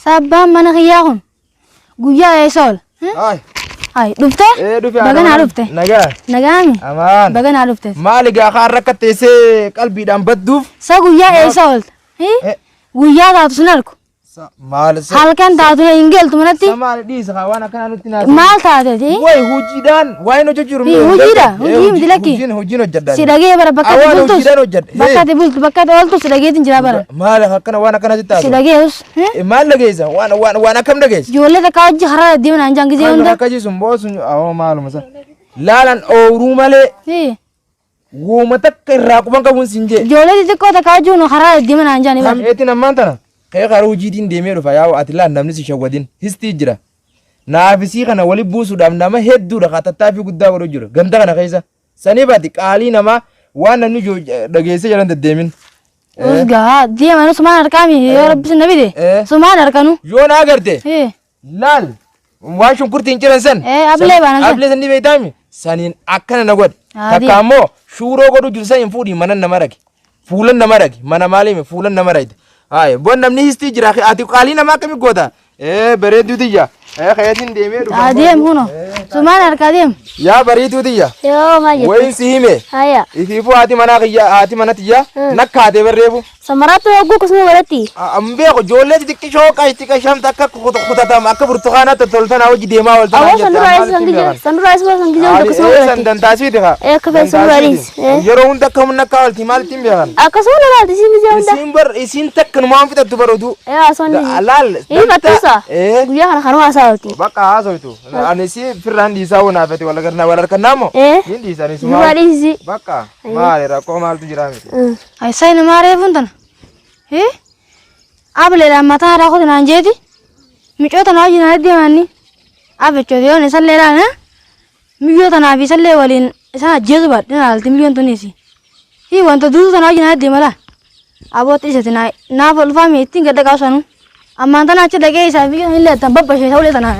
Sabbaan mana kiyyaa'uun guyyaa eesool. Hai dhufte? Dhufe baganaa dhufte. Nagaami. Amaan. Baganaa dhufte. Maali gaa kaan rakkatteessee qalbiidhaan badduuf? Sa guyyaa eesool. Guyyaa taatu sun argu. Maal sa? Halkan taatu na ingeltu manatti. Maal dhiisa kaa waan akkanaa nutti naasa. Maal taateti? Way hojiidhaan waa'een hojjechuun. Hojiidha. Hojii miti lakki. Hojiin hojjedhaan. Si dhagee bara bakka ati bultus. Hojiidhaan hojjedhe. Bakka ati bultu bakka ati ooltu si dhageetiin jira bara. Maal akkana waan akkanatti taatu? Si dhagees. Maal dhageessa? Waan akkam dhageessa? Ijoollee takka hojii karaa deddeeman hanjaan gisee hunda. Akka jisun boosun awoo maaluma sa. Laalan ooruu malee. Wooma takka irraa quban qabuun siin jee. Ijoollee xixiqqoo takka hojii karaa deddeeman hanjaan ibsa. Eetiin ammaan tana. Kaya karaa hojiitiin deemee dhufa yaa ati laan namni si shawwadin histii jira. Naafisii kana wali buusuudhaaf nama hedduudha kaa tattaaffii guddaa godhu jira. Ganda kana keessa. Sanii baati qaalii namaa waan namni dhageessee jalan deddeemin. Usgaa deeman sumaan harkaami yoo rabbi sinna bide. Sumaan harkanu. Yoo na agarte. Laal waan shunkurtiin jiran san. Ablee baana san. Ablee san ni beektaami. Saniin akkana na godhe. Takka ammoo shuuroo godhu jiru san hin fuudhi mana nama ragi. Fuulan nama ragi. Mana maaliimi fuulan nama ragi. Hai, bon namni histii jira ati qaalii namaa akkamii goota? Bareedduu tiyya. Kayatiin deemee dhufa. Deem kuno. Sumaan harkaa deem. Yaa bareedduu tiyya. Yoo maayya. Wayin si hime. Haya. Ifiifuu haati mana tiyya. Nakkaatee barreefu. Samaraatti hogguu kusuma godhatti. Ambeeko ijoollee xixiqqishoo qaayistika shamta akka kutatama akka burtukaanaa tottoltanaa hojii deemaa ooltan. Awwa sanduraayis waa san gizee hunda kusuma godhatti. Sandantaasiiti haa. Akka fe'e sanduraayis. Yeroo hunda akka humna akka oolti maalitti hin beekan. Akkasuma lalaati isin gizee hunda. Isin takka numaan fixattu barotu. Asonni. Laal. Fattuusa. Guyyaa kana kanuma haasawati. Bakka haasawtu. Ani si firraan dhiisaa wanaafete wal harkannaa moo? Hin dhiisanii suma. Duba dhiisi. Bakka maali rakkoo maaltu jira miti. Ayisaa inni maareefuun tana. Ableedhaan mataa haadhaa kooti naan jeeti. Miccoo tanaa wajjin naan deemanni. Abechooti yoon isallee dhaan miyyoo tanaa fi isallee waliin isaan ajjeesu baadhi naalti miyyoon tunis. Wanta duutu tanaa wajjin naan deemala. Abootti isati naaf ulfaame ittiin gadda qaabsanu. Ammaan tana achi dhaqee isaa fi hin leettan babbashee ta'uu leetanaa.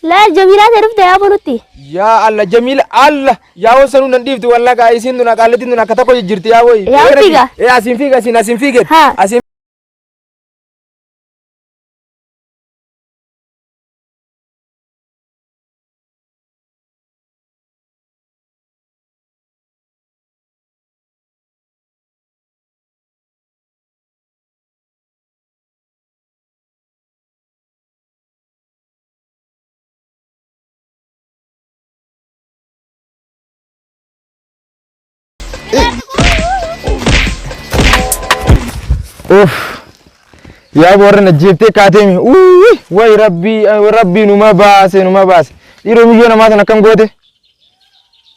La Jamila terus dia apa nuti? Ya Allah Jamila Allah ya wasanu nandif tu wallah ka isin tu nak kalitin tu nak kata ko jirti ya boy. Ya figa. Asim figa asim figa. Asim ya borre na jifte katemi way rabbi numa baase diro mi yona mata nakam gote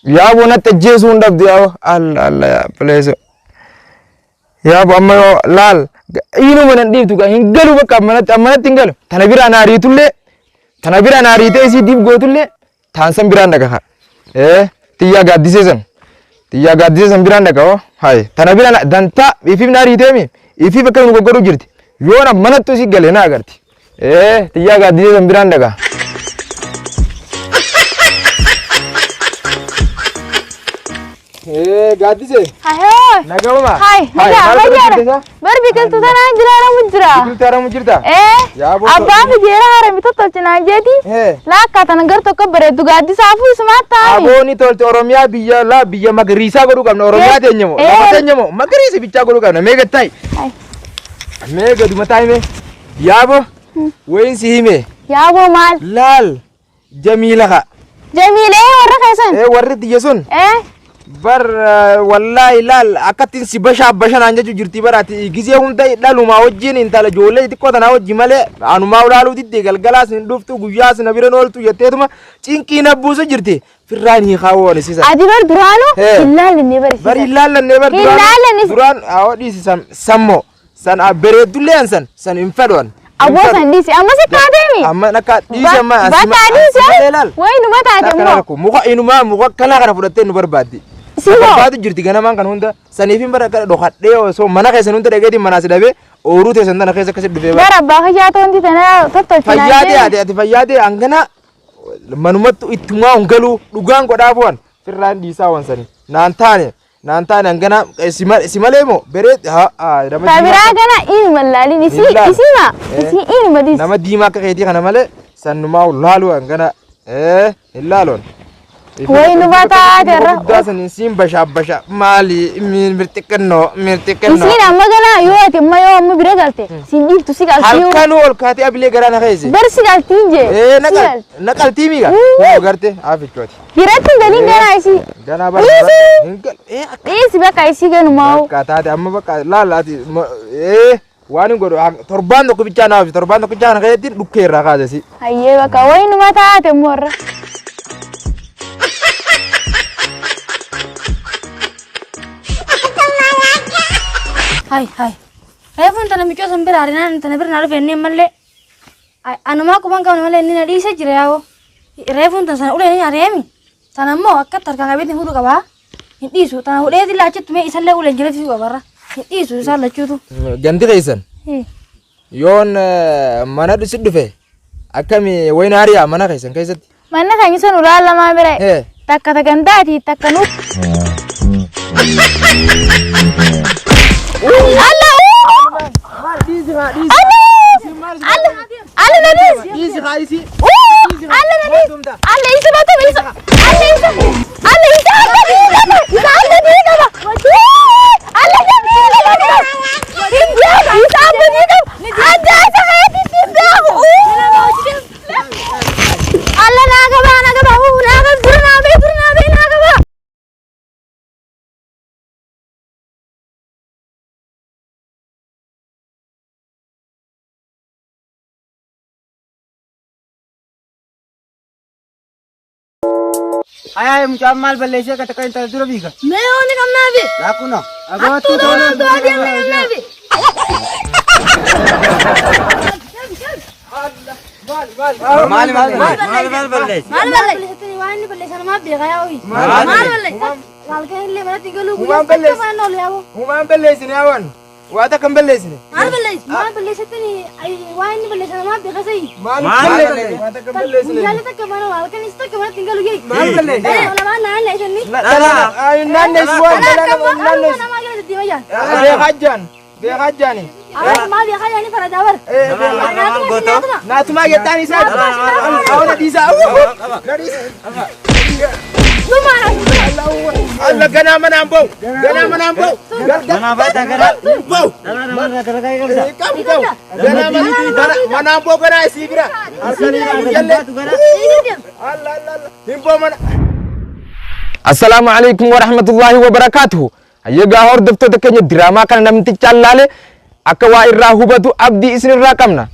ya bo na tajjesu ndabde ya Allah ya please ya bo amma lal ino manan dibtu ga hingalu bakka amma tingalu tanabira na rite si dib gotulle tansan biranda ga tiya gaddisesan biranda ga hay tanabira danta ifim na rite mi ifi bakka nu gogoru jirti yoona manattu si gale na agarti tiya gaddisesan biranda ga gaddise Ayo. nagama Hai, naga. Bar bikin tu sana jira mujra. Bikin mujrta. Abba mi jira haram itu tol cina jadi. La kata nagar to ke beredu gaddis afu semata. Abo ni tol Oromia biya magrisa godu kamna Oromia tenyamo. Tenyamo magrisa bicha godu kamna mega tai. Mega du matai me. Yabo. Wain si hime. Yabo mal. Lal. Jamila ka. Jamila warra kaisan. Warri tiyasun. Bar wallahi lal akatin si basha nanja jirti barati gize hunda daluma wajjin intala jolle tikko tana wajji male anuma ulalu didde galgalas nduftu guyas nabira noltu yetetuma cinki nabusu jirti firrani khawone sisa adibar durano illal ne bari duran awadi sammo san abere dulen san infadon abo san disi amma se kademi amma naka disi amma asima way numa taatemo muka inuma muka kala kana fudatte nu barbadi Siapa? Baatu jirti gana man kan hunda sanifin bara kada do khadde so mana kay sanunta dagedi mana sidabe ooruu teessan tana keessa akkasitti dhufee Gara abbaa fayyaatu wanti tana tottolchinaa fayyaadee ati fayyaadee hangana manumattu ittumaa hungaluu dhugaan godhaa bu'an firraan dhiisaa wansanii naan taane hangana si malee moo beree Tabiraa gana inni mallaalin isima inni madis nama diimaa akka keetii kana malee sannumaa laaluu hangana hin laaloon. Waynu bataa jarra. Dasan sin basha mali mirtikano. Isin amma gana yoo ati amma yoo amma bira galte sin dhiiftu si galti yoo. Halkan ol kaatee abilee garaan hakeesse. Bar si galti inje. Naqaltii miga. Yoo garte afichooti. Biratti gani gana isi. Gana bar. Isi bakka isi ganu mau. Kaataate amma bakka laalaati waan godhu torbaan tokko bichaa naaf torbaan tokko bichaa naqeetti dhukkeerraa kaasesi. Hayyee bakka waynu bataa te morra. Hai. Refun tanah mico sambil hari nan tanah bernada fenni malle. Anu mah kubang kau malle ini nadi saya jirau. Refun tanah udah ini hari ini. Tanah mau akak terkang abis ini hudu kaba. Ini isu tanah udah itu lacet tuh isal le udah jelas itu kaba. Ini isu isal lacet tuh. Ganti kaisan. Yon mana di situ fe? Akami wain hari ya mana kaisan kaisan? Mana kayaknya sun udah lama bere. Tak kata ganda di tak kanu. Allah. Ayah macam mal Malaysia kata kau intar dulu biga. Meo ni kam nabi. Laku no. Aku tu dia nabi. Mal Malaysia. Mal Malaysia. Ini wah ini Malaysia nama dia kaya oi. Mal Malaysia. Kalau kau ini mana tinggal lu. Mana nol ya bu. Humam Malaysia ni awan. Wata kan Malaysia ni. Mal Malaysia ini wah ini Malaysia nama dia kaya sih. Mal Malaysia. Wata kan Malaysia ni. Jalan tak kemana wal kan itu kemana tinggal lu gini. Mal Malaysia. Mana mana Malaysia ni. Ayun nan semua nan Nama kita di mana? Dia kajan ni. Mal dia kaya ini para jawar. Nah cuma kita ni saja. Awak nak disa. Lumana. Allah gana menambung. Mana bata gana? Bau. Kamu kau. Gana menambung gana isi kira. Allah. Himpo mana? Assalamualaikum warahmatullahi wabarakatuh. Ayyaga hordoftoota takenya diraamaa kana namticha allaale akka waa irraa hubatu abdii isin irraa qabna.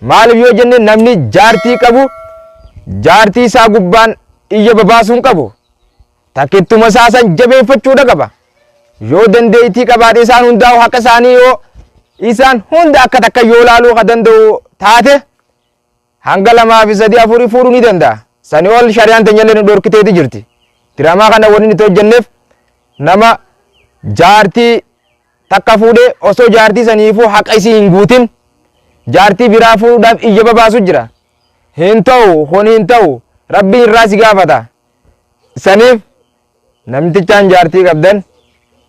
Maaliif yoo jenne namni jaartii qabu jaartii isaa gubbaan iyya babaasuun qabu. Takkittuma isaasan jabeeffachuudha qaba. Yoo dandeettii qabaate isaan hundaa'u haqa isaanii yoo isaan hunda akka takka yoo laaluu ka danda'u taate hanga 2 fi 3 4 fuudhuu ni danda'a. Sani ol shari'aan teenyallee nu dhorkiteeti jirti. Diraamaa kana wanni nuti hojjenneef nama jaartii takka fuudhee osoo jaartii saniifuu haqa isii hin guutin jaartii biraa fuudhuudhaaf iyya babaasu jira. Hin ta'u rabbiin irraa si gaafata. Saniif namtichaan jaartii qabdan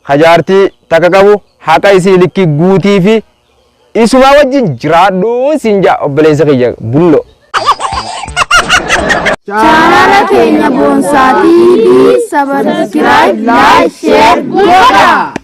ka jaartii takka qabu haqa isii likki guutii fi isuma wajjin jiraadhuun sinja obboleessa kiyya bullo. Channel keenya Boonsaa TV subscribe, like, share, godhaa.